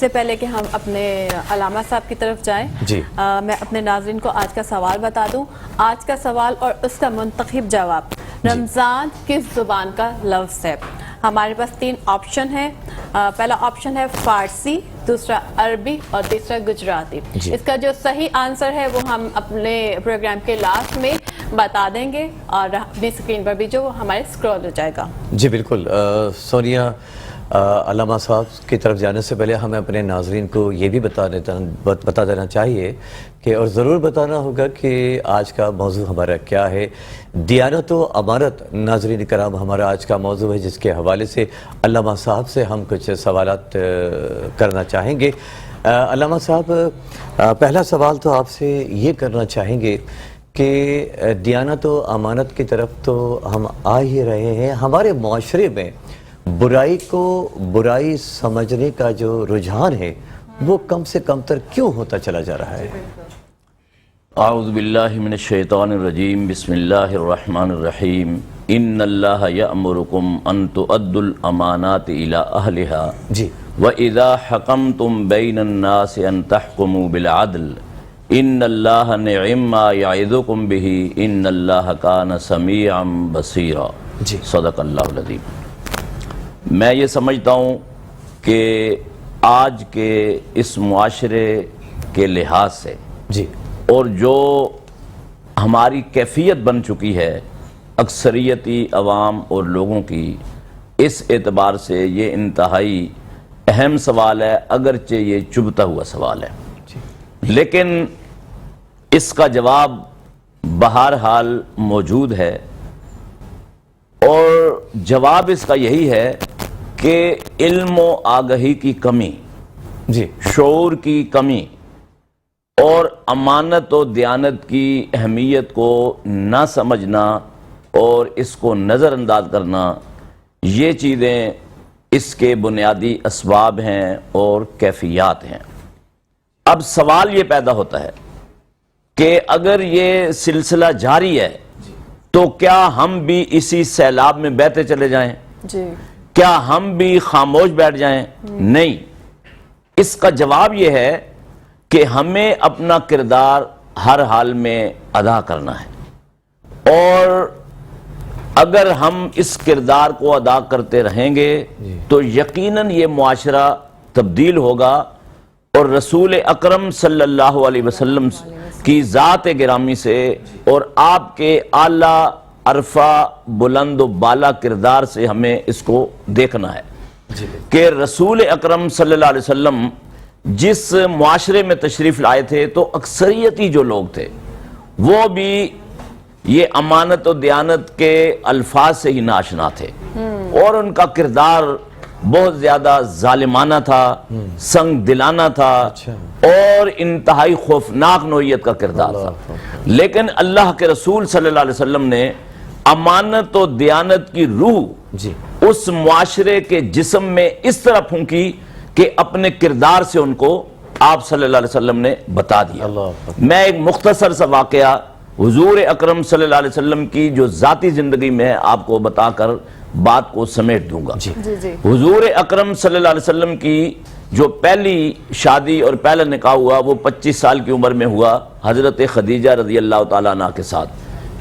سے پہلے کہ ہم اپنے علامہ صاحب کی طرف جائیں جی میں اپنے ناظرین کو آج کا سوال بتا دوں. آج کا سوال اور اس کا منتخب جواب رمضان کس زبان کا لفظ ہے؟ ہمارے پاس 3 آپشن ہیں. پہلا آپشن ہے فارسی, دوسرا عربی اور تیسرا گجراتی. اس کا جو صحیح آنسر ہے وہ ہم اپنے پروگرام کے لاسٹ میں بتا دیں گے اور اپنی اسکرین پر بھی جو ہمارے اسکرول ہو جائے گا. جی بالکل. سونیا, علامہ صاحب کی طرف جانے سے پہلے ہمیں اپنے ناظرین کو یہ بھی بتا دینا چاہیے کہ اور ضرور بتانا ہوگا کہ آج کا موضوع ہمارا کیا ہے. دیانت و امانت ناظرین کرام ہمارا آج کا موضوع ہے, جس کے حوالے سے علامہ صاحب سے ہم کچھ سوالات کرنا چاہیں گے. علامہ صاحب, پہلا سوال تو آپ سے یہ کرنا چاہیں گے کہ دیانت و امانت کی طرف تو ہم آ ہی رہے ہیں. ہمارے معاشرے میں برائی کو برائی سمجھنے کا جو رجحان ہے وہ کم سے کم تر کیوں ہوتا چلا جا رہا ہے؟ اعوذ باللہ من الشیطان الرجیم. بسم اللہ الرحمن الرحیم. ان اللہ یأمرکم ان تؤدوا الامانات الی اہلہا جی وَإِذَا حَكَمْتُمْ بَيْنَ النَّاسِ أَن تَحْكُمُوا بِالْعَدْلِ إِنَّ اللَّهَ نِعِمَّا يَعِظُكُمْ بِهِ إِنَّ اللَّهَ كَانَ سَمِيعًا بَصِيرًا. جی صدق اللہ العظیم. میں یہ سمجھتا ہوں کہ آج کے اس معاشرے کے لحاظ سے جی اور جو ہماری کیفیت بن چکی ہے اکثریتی عوام اور لوگوں کی, اس اعتبار سے یہ انتہائی اہم سوال ہے, اگرچہ یہ چبھتا ہوا سوال ہے, لیکن اس کا جواب بہرحال موجود ہے. اور جواب اس کا یہی ہے کہ علم و آگہی کی کمی, جی شعور کی کمی اور امانت و دیانت کی اہمیت کو نہ سمجھنا اور اس کو نظر انداز کرنا, یہ چیزیں اس کے بنیادی اسباب ہیں اور کیفیات ہیں. اب سوال یہ پیدا ہوتا ہے کہ اگر یہ سلسلہ جاری ہے تو کیا ہم بھی اسی سیلاب میں بہتے چلے جائیں؟ جی کیا ہم بھی خاموش بیٹھ جائیں؟ نہیں. اس کا جواب یہ ہے کہ ہمیں اپنا کردار ہر حال میں ادا کرنا ہے, اور اگر ہم اس کردار کو ادا کرتے رہیں گے تو یقیناً یہ معاشرہ تبدیل ہوگا اور رسول اکرم صلی اللہ علیہ وسلم کی ذات گرامی سے اور آپ کے اعلیٰ عرفہ بلند و بالا کردار سے ہمیں اس کو دیکھنا ہے کہ رسول اکرم صلی اللہ علیہ وسلم جس معاشرے میں تشریف لائے تھے تو اکثریتی جو لوگ تھے وہ بھی یہ امانت و دیانت کے الفاظ سے ہی ناشنا تھے, اور ان کا کردار بہت زیادہ ظالمانہ تھا, سنگ دلانہ تھا اور انتہائی خوفناک نوعیت کا کردار تھا. لیکن اللہ کے رسول صلی اللہ علیہ وسلم نے امانت و دیانت کی روح اس معاشرے کے جسم میں اس طرح پھونکی کہ اپنے کردار سے ان کو آپ صلی اللہ علیہ وسلم نے بتا دیا. میں ایک مختصر سا واقعہ حضور اکرم صلی اللہ علیہ وسلم کی جو ذاتی زندگی میں آپ کو بتا کر بات کو سمیٹ دوں گا. حضور اکرم صلی اللہ علیہ وسلم کی جو پہلی شادی اور پہلا نکاح ہوا وہ 25 سال کی عمر میں ہوا حضرت خدیجہ رضی اللہ تعالیٰ عنہ کے ساتھ.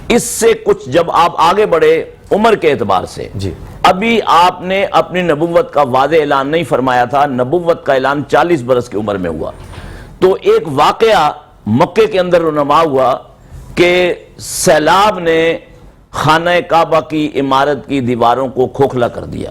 اس سے کچھ جب آپ آگے بڑھے عمر کے اعتبار سے, ابھی آپ نے اپنی نبوت کا واضح اعلان نہیں فرمایا تھا, نبوت کا اعلان 40 برس کی عمر میں ہوا. تو ایک واقعہ مکے کے اندر رونما ہوا کہ سیلاب نے خانہ کعبہ کی عمارت کی دیواروں کو کھوکھلا کر دیا,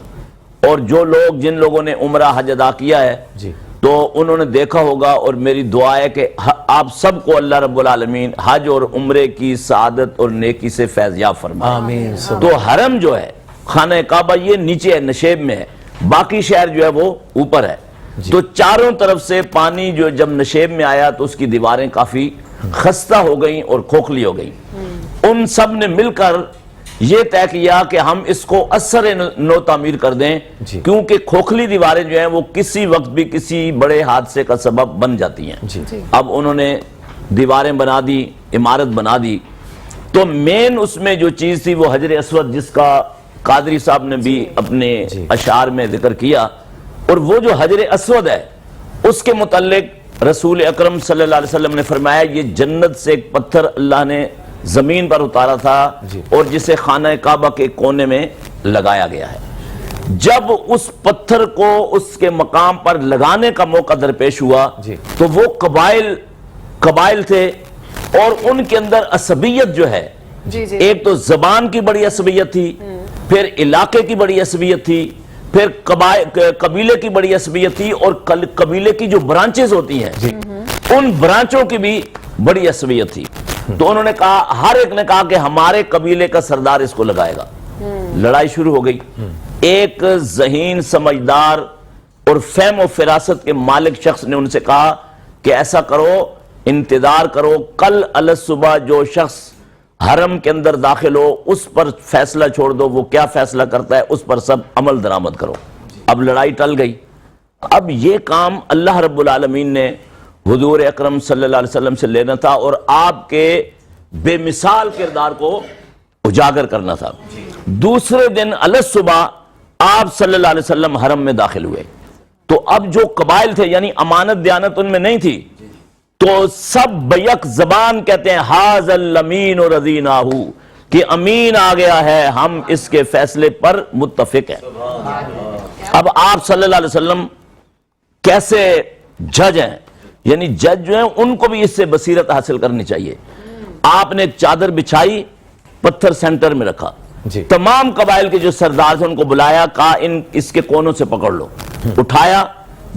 اور جو لوگ جن لوگوں نے عمرہ حج ادا کیا ہے تو انہوں نے دیکھا ہوگا, اور میری دعا ہے کہ آپ سب کو اللہ رب العالمین حج اور عمرے کی سعادت اور نیکی سے فیض یاب فرمائے. آمین. تو حرم جو ہے خانہ کعبہ یہ نیچے ہے, نشیب میں ہے, باقی شہر جو ہے وہ اوپر ہے. تو چاروں طرف سے پانی جو جب نشیب میں آیا تو اس کی دیواریں کافی خستہ ہو گئیں اور کھوکھلی ہو گئیں. ان سب نے مل کر یہ طے کیا کہ ہم اس کو اثر نو تعمیر کر دیں, کیونکہ کھوکھلی دیواریں جو ہیں وہ کسی وقت بھی کسی بڑے حادثے کا سبب بن جاتی ہیں. اب انہوں نے دیواریں بنا دی, عمارت بنا دی, تو مین اس میں جو چیز تھی وہ حجر اسود, جس کا قادری صاحب نے بھی اپنے اشعار میں ذکر کیا. اور وہ جو حجر اسود ہے اس کے متعلق رسول اکرم صلی اللہ علیہ وسلم نے فرمایا یہ جنت سے ایک پتھر اللہ نے زمین پر اتارا تھا اور جسے خانہ کعبہ کے کونے میں لگایا گیا ہے. جب اس پتھر کو اس کے مقام پر لگانے کا موقع درپیش ہوا تو وہ قبائل تھے اور ان کے اندر عصبیت جو ہے ایک تو زبان کی بڑی عصبیت تھی, پھر علاقے کی بڑی عصبیت تھی, پھر قبیلے کی بڑی عصبیت تھی, اور قبیلے کی جو برانچز ہوتی ہیں ان برانچوں کی بھی بڑی عصبیت تھی. تو انہوں نے کہا, ہر ایک نے کہا کہ ہمارے قبیلے کا سردار اس کو لگائے گا. لڑائی شروع ہو گئی. ایک ذہین سمجھدار اور فہم و فراست کے مالک شخص نے ان سے کہا کہ ایسا کرو, انتظار کرو, کل الصبح جو شخص حرم کے اندر داخل ہو اس پر فیصلہ چھوڑ دو, وہ کیا فیصلہ کرتا ہے اس پر سب عمل درآمد کرو. اب لڑائی ٹل گئی. اب یہ کام اللہ رب العالمین نے حضور اکرم صلی اللہ علیہ وسلم سے لینا تھا اور آپ کے بے مثال کردار کو اجاگر کرنا تھا. دوسرے دن الصبح آپ صلی اللہ علیہ وسلم حرم میں داخل ہوئے تو اب جو قبائل تھے یعنی امانت دیانت ان میں نہیں تھی, تو سب بیک زبان کہتے ہیں حاذا الامین رضیناہو, کہ امین آ گیا ہے, ہم اس کے فیصلے پر متفق ہیں. اب آپ صلی اللہ علیہ وسلم کیسے جج ہیں, یعنی جج جو ہیں ان کو بھی اس سے بصیرت حاصل کرنی چاہیے. آپ نے ایک چادر بچھائی, پتھر سینٹر میں رکھا, تمام قبائل کے جو سردار تھے ان کو بلایا, کہا اس کے کونوں سے پکڑ لو. اٹھایا,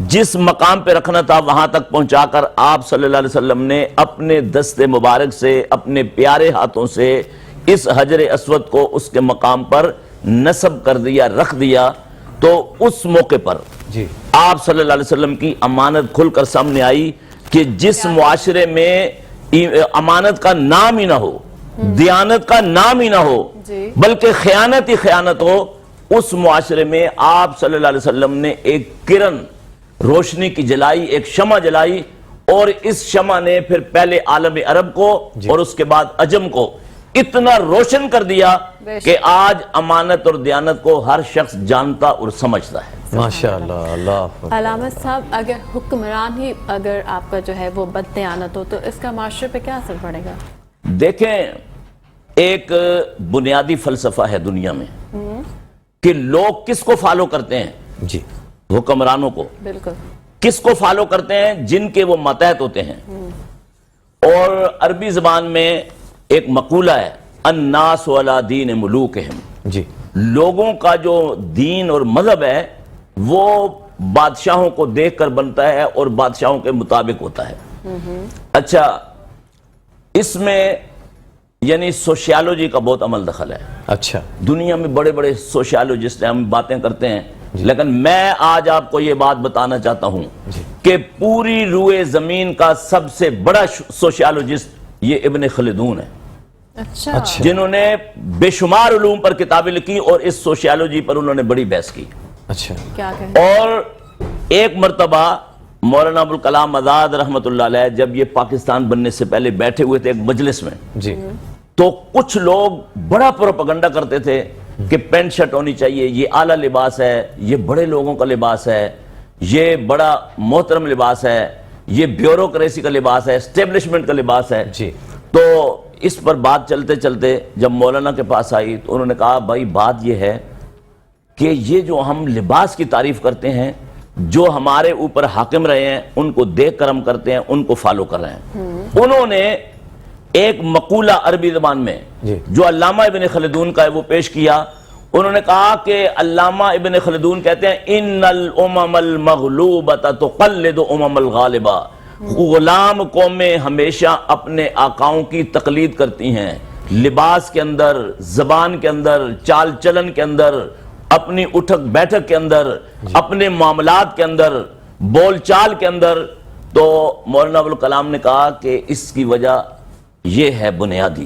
جس مقام پہ رکھنا تھا وہاں تک پہنچا کر آپ صلی اللہ علیہ وسلم نے اپنے دست مبارک سے, اپنے پیارے ہاتھوں سے اس حجر اسود کو اس کے مقام پر نصب کر دیا, رکھ دیا. تو اس موقع پر آپ صلی اللہ علیہ وسلم کی امانت کھل کر سامنے آئی کہ جس معاشرے میں امانت کا نام ہی نہ ہو, دیانت کا نام ہی نہ ہو, بلکہ خیانت ہی خیانت ہو, اس معاشرے میں آپ صلی اللہ علیہ وسلم نے ایک کرن روشنی کی جلائی, ایک شمع جلائی, اور اس شمع نے پھر پہلے عالم عرب کو اور اس کے بعد عجم کو اتنا روشن کر دیا کہ آج امانت اور دیانت کو ہر شخص جانتا اور سمجھتا ہے. ماشاءاللہ. اللہ علامہ صاحب, اگر حکمران ہی اگر آپ کا جو ہے وہ بد دیانت ہو تو اس کا معاشرے پہ کیا اثر پڑے گا؟ دیکھیں, ایک بنیادی فلسفہ ہے دنیا میں کہ لوگ کس کو فالو کرتے ہیں, حکمرانوں کو. بالکل. کس کو فالو کرتے ہیں؟ جن کے وہ ماتحت ہوتے ہیں. اور عربی زبان میں ایک مقولہ ہے, الناس علی دین ملوکہم. لوگوں کا جو دین اور مذہب ہے وہ بادشاہوں کو دیکھ کر بنتا ہے اور بادشاہوں کے مطابق ہوتا ہے. اچھا, اس میں یعنی سوشیالوجی کا بہت عمل دخل ہے. اچھا, دنیا میں بڑے بڑے سوشیالوجسٹ ہیں, ہم باتیں کرتے ہیں, لیکن میں آج آپ کو یہ بات بتانا چاہتا ہوں کہ پوری روئے زمین کا سب سے بڑا سوشیالوجسٹ یہ ابن خلدون ہے. اچھا. جنہوں نے بے شمار علوم پر کتابیں لکھی اور اس سوشیالوجی پر انہوں نے بڑی بحث کی. اچھا, کیا کہیں. اور ایک مرتبہ مولانا ابوالکلام آزاد رحمۃ اللہ علیہ جب یہ پاکستان بننے سے پہلے بیٹھے ہوئے تھے ایک مجلس میں, تو کچھ لوگ بڑا پروپیگنڈا کرتے تھے کہ پینٹ شرٹ ہونی چاہیے, یہ اعلیٰ لباس ہے, یہ بڑے لوگوں کا لباس ہے, یہ بڑا محترم لباس ہے, یہ بیوروکریسی کا لباس ہے, اسٹیبلشمنٹ کا لباس ہے. تو اس پر بات چلتے چلتے جب مولانا کے پاس آئی تو انہوں نے کہا, بھائی بات یہ ہے کہ یہ جو ہم لباس کی تعریف کرتے ہیں, جو ہمارے اوپر حاکم رہے ہیں ان کو دیکھ کر ہم کرتے ہیں, ان کو فالو کر رہے ہیں. انہوں نے ایک مقولہ عربی زبان میں جو علامہ ابن خلدون کا ہے وہ پیش کیا. انہوں نے کہا کہ علامہ ابن خلدون کہتے ہیں ان الامم المغلوبۃ تقلد امم الغالبہ, غلام قومیں ہمیشہ اپنے آقاؤں کی تقلید کرتی ہیں, لباس کے اندر, زبان کے اندر, چال چلن کے اندر, اپنی اٹھک بیٹھک کے اندر, اپنے معاملات کے اندر, بول چال کے اندر. تو مولانا ابوالکلام نے کہا کہ اس کی وجہ یہ ہے بنیادی.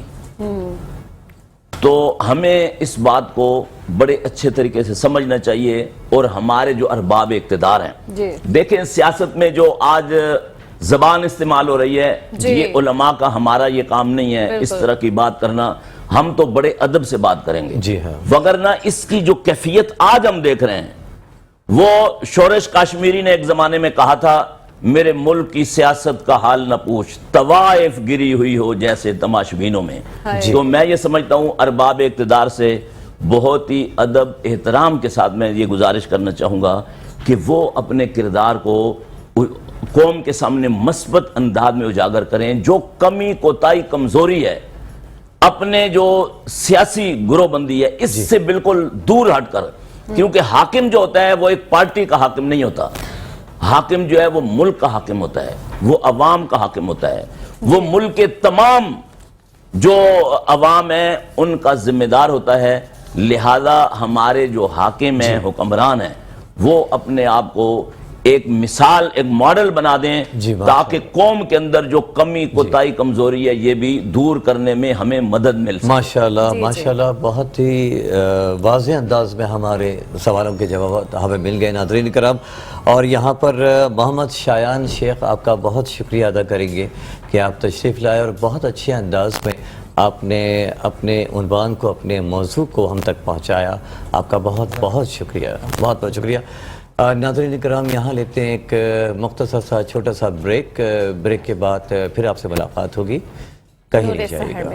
تو ہمیں اس بات کو بڑے اچھے طریقے سے سمجھنا چاہیے. اور ہمارے جو ارباب اقتدار ہیں, دیکھیں سیاست میں جو آج زبان استعمال ہو رہی ہے, یہ علماء کا ہمارا یہ کام نہیں ہے اس طرح کی بات کرنا. ہم تو بڑے ادب سے بات کریں گے, وگرنہ اس کی جو کیفیت آج ہم دیکھ رہے ہیں, وہ شورش کاشمیری نے ایک زمانے میں کہا تھا میرے ملک کی سیاست کا حال نہ پوچھ، طوائف گری ہوئی ہو جیسے تماشبینوں میں۔ تو میں یہ سمجھتا ہوں ارباب اقتدار سے بہت ہی ادب احترام کے ساتھ میں یہ گزارش کرنا چاہوں گا کہ وہ اپنے کردار کو قوم کے سامنے مثبت انداز میں اجاگر کریں، جو کمی کوتاہی کمزوری ہے، اپنے جو سیاسی گروہ بندی ہے، اس سے بالکل دور ہٹ کر، کیونکہ حاکم جو ہوتا ہے وہ ایک پارٹی کا حاکم نہیں ہوتا، حاکم جو ہے وہ ملک کا حاکم ہوتا ہے، وہ عوام کا حاکم ہوتا ہے، وہ ملک کے تمام جو عوام ہیں ان کا ذمہ دار ہوتا ہے۔ لہذا ہمارے جو حاکم ہیں، حکمران ہیں، وہ اپنے آپ کو ایک مثال، ایک ماڈل بنا دیں تاکہ قوم کے اندر جو کمی کوتاہی کمزوری ہے یہ بھی دور کرنے میں ہمیں مدد مل سکے۔ ماشاءاللہ ماشاءاللہ، بہت ہی واضح انداز میں ہمارے سوالوں کے جوابات ہمیں مل گئے ناظرین کرام، اور یہاں پر محمد شایان شیخ آپ کا بہت شکریہ ادا کریں گے کہ آپ تشریف لائے اور بہت اچھے انداز میں آپ نے اپنے عنوان کو، اپنے موضوع کو ہم تک پہنچایا۔ آپ کا بہت بہت شکریہ، بہت بہت شکریہ۔ ناظرین کرام، یہاں لیتے ہیں ایک مختصر سا چھوٹا سا بریک کے بعد پھر آپ سے ملاقات ہوگی، کہیں نہیں جائے گا۔